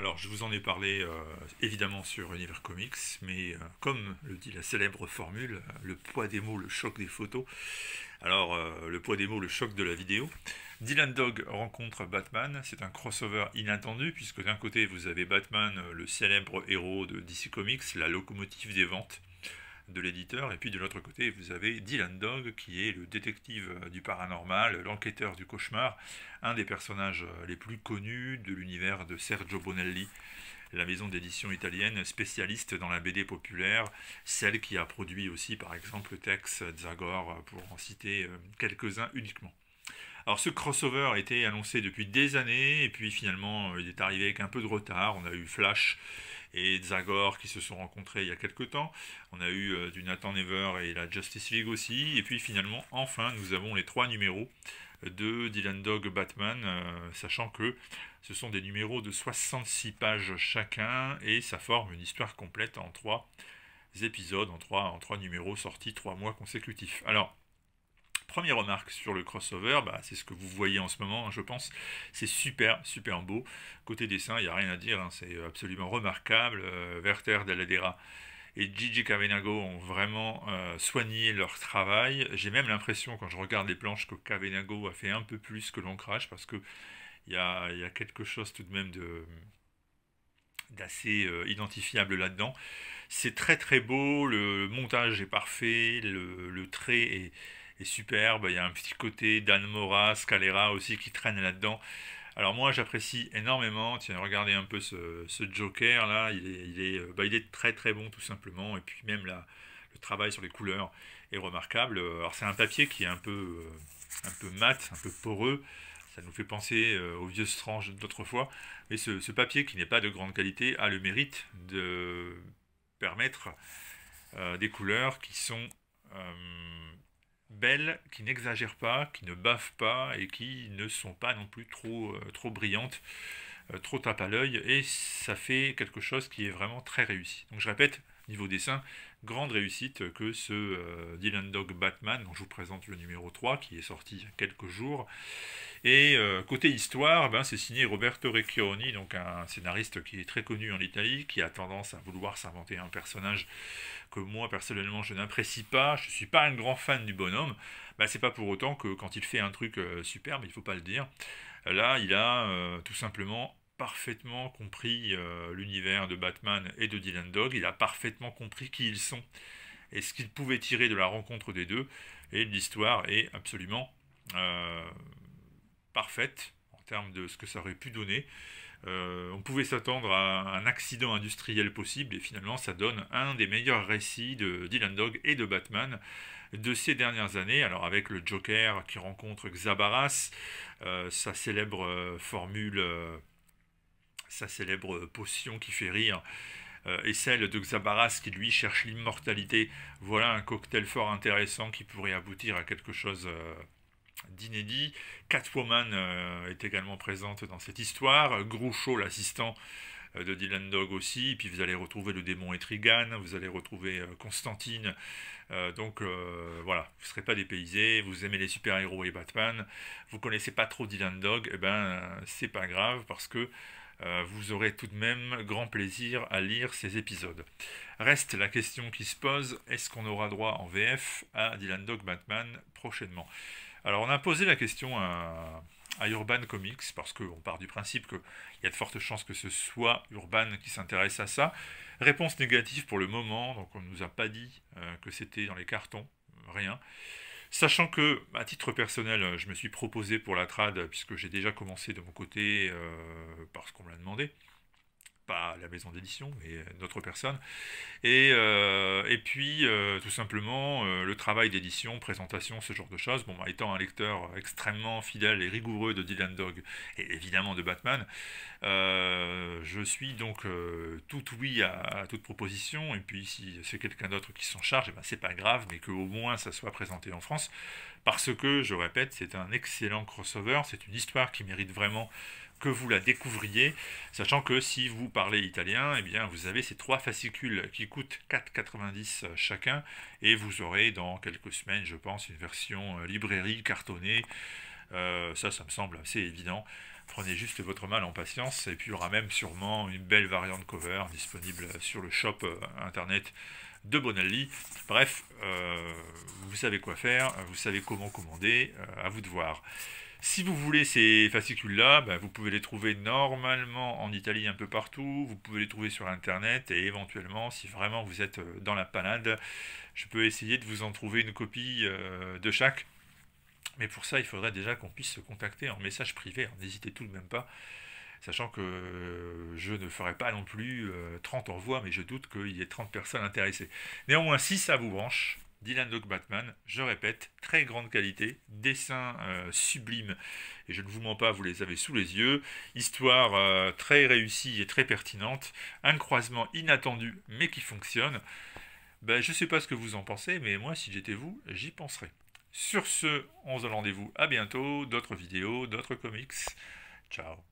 Alors, je vous en ai parlé évidemment sur Univers Comics, mais comme le dit la célèbre formule, le poids des mots, le choc des photos. Alors, le poids des mots, le choc de la vidéo. Dylan Dog rencontre Batman, c'est un crossover inattendu, puisque d'un côté vous avez Batman, le célèbre héros de DC Comics, la locomotive des ventes de l'éditeur, et puis de l'autre côté vous avez Dylan Dog, qui est le détective du paranormal, l'enquêteur du cauchemar, un des personnages les plus connus de l'univers de Sergio Bonelli, la maison d'édition italienne spécialiste dans la BD populaire, celle qui a produit aussi par exemple Tex, Zagor, pour en citer quelques-uns uniquement. Alors ce crossover a été annoncé depuis des années, et puis finalement il est arrivé avec un peu de retard. On a eu Flash et Zagor qui se sont rencontrés il y a quelques temps. On a eu du Nathan Never et la Justice League aussi. Et puis finalement, enfin, nous avons les 3 numéros de Dylan Dog Batman, sachant que ce sont des numéros de 66 pages chacun, et ça forme une histoire complète en 3 épisodes, en trois numéros sortis 3 mois consécutifs. Alors, première remarque sur le crossover, c'est ce que vous voyez en ce moment, je pense. C'est super, super beau. Côté dessin, il n'y a rien à dire, c'est absolument remarquable. Werther Dell'Edera et Gigi Cavenago ont vraiment soigné leur travail. J'ai même l'impression, quand je regarde les planches, que Cavenago a fait un peu plus que l'ancrage, parce que il y a quelque chose tout de même d'assez identifiable là-dedans. C'est très très beau, le montage est parfait, le trait est superbe, il y a un petit côté Dan Mora, Scalera aussi qui traîne là-dedans. Alors moi j'apprécie énormément, tiens regardez un peu ce Joker là, il est très très bon tout simplement, et puis même là, le travail sur les couleurs est remarquable. Alors c'est un papier qui est un peu mat, un peu poreux, ça nous fait penser aux vieux Strange d'autrefois, mais ce papier qui n'est pas de grande qualité a le mérite de permettre des couleurs qui sont belles, qui n'exagèrent pas, qui ne bavent pas et qui ne sont pas non plus trop brillantes, trop tape à l'œil, et ça fait quelque chose qui est vraiment très réussi. Donc je répète, niveau dessin, grande réussite que ce Dylan Dog Batman, dont je vous présente le numéro 3 qui est sorti il y a quelques jours. Et côté histoire, c'est signé Roberto Recchioni, donc un scénariste qui est très connu en Italie, qui a tendance à vouloir s'inventer un personnage que moi personnellement je n'apprécie pas. Je ne suis pas un grand fan du bonhomme. C'est pas pour autant que quand il fait un truc superbe, il faut pas le dire. Là, il a tout simplement parfaitement compris l'univers de Batman et de Dylan Dog. Il a parfaitement compris qui ils sont et ce qu'il pouvait tirer de la rencontre des deux. Et l'histoire est absolument parfaite en termes de ce que ça aurait pu donner. On pouvait s'attendre à un accident industriel possible, et finalement ça donne un des meilleurs récits de Dylan Dog et de Batman de ces dernières années. Alors avec le Joker qui rencontre Xabaras, sa célèbre formule, sa célèbre potion qui fait rire, et celle de Xabaras qui lui cherche l'immortalité. Voilà un cocktail fort intéressant qui pourrait aboutir à quelque chose d'inédit. Catwoman est également présente dans cette histoire. Groucho, l'assistant de Dylan Dog aussi. Et puis vous allez retrouver le démon Etrigan, vous allez retrouver Constantine. Donc voilà, vous ne serez pas dépaysés, vous aimez les super-héros et Batman, vous connaissez pas trop Dylan Dog, c'est pas grave, parce que vous aurez tout de même grand plaisir à lire ces épisodes. Reste la question qui se pose, est-ce qu'on aura droit en VF à Dylan Dog Batman prochainement? Alors on a posé la question à Urban Comics, parce qu'on part du principe qu'il y a de fortes chances que ce soit Urban qui s'intéresse à ça. Réponse négative pour le moment, donc on ne nous a pas dit que c'était dans les cartons, rien. Sachant que, à titre personnel, je me suis proposé pour la trad, puisque j'ai déjà commencé de mon côté, parce qu'on me l'a demandé, pas la maison d'édition, mais d'autres personnes. Et puis, tout simplement, le travail d'édition, présentation, ce genre de choses. Bon, étant un lecteur extrêmement fidèle et rigoureux de Dylan Dog, et évidemment de Batman, je suis donc tout oui à toute proposition. Et puis, si c'est quelqu'un d'autre qui s'en charge, c'est pas grave, mais qu'au moins ça soit présenté en France. Parce que, je répète, c'est un excellent crossover, c'est une histoire qui mérite vraiment que vous la découvriez, sachant que si vous parlez italien, vous avez ces 3 fascicules qui coûtent 4,90 chacun, et vous aurez dans quelques semaines, je pense, une version librairie cartonnée Ça me semble assez évident. Prenez juste votre mal en patience, et puis il y aura même sûrement une belle variante cover disponible sur le shop internet de Bonaldi. Bref, vous savez quoi faire, vous savez comment commander, à vous de voir. Si vous voulez ces fascicules-là, vous pouvez les trouver normalement en Italie un peu partout, vous pouvez les trouver sur internet, et éventuellement, si vraiment vous êtes dans la panade, je peux essayer de vous en trouver une copie de chaque. Mais pour ça, il faudrait déjà qu'on puisse se contacter en message privé, n'hésitez tout de même pas, sachant que je ne ferai pas non plus 30 envois, mais je doute qu'il y ait 30 personnes intéressées. Néanmoins, si ça vous branche, Dylan Dog Batman, je répète, très grande qualité, dessin sublime, et je ne vous mens pas, vous les avez sous les yeux, histoire très réussie et très pertinente, un croisement inattendu mais qui fonctionne. Je ne sais pas ce que vous en pensez, mais moi, si j'étais vous, j'y penserais. Sur ce, on se donne rendez-vous à bientôt, d'autres vidéos, d'autres comics. Ciao.